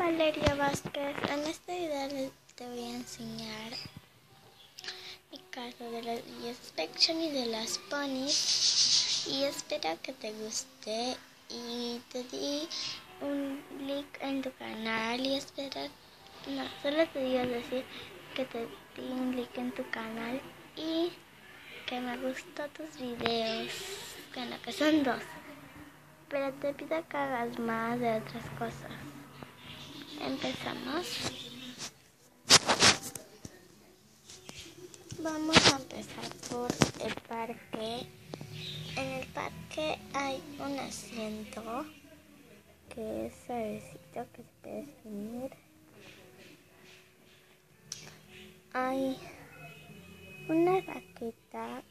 Valeria Vázquez. En este video te voy a enseñar mi caso de las Inspection y de las ponis, y espero que te guste, y te di un link en tu canal y solo te digo decir que te di un link en tu canal y que me gustó tus videos, bueno, que son 2, pero te pido que hagas más de otras cosas. Empezamos. Vamos a empezar por el parque. En el parque hay un asiento que es suavecito, que se puede subir. Hay una raqueta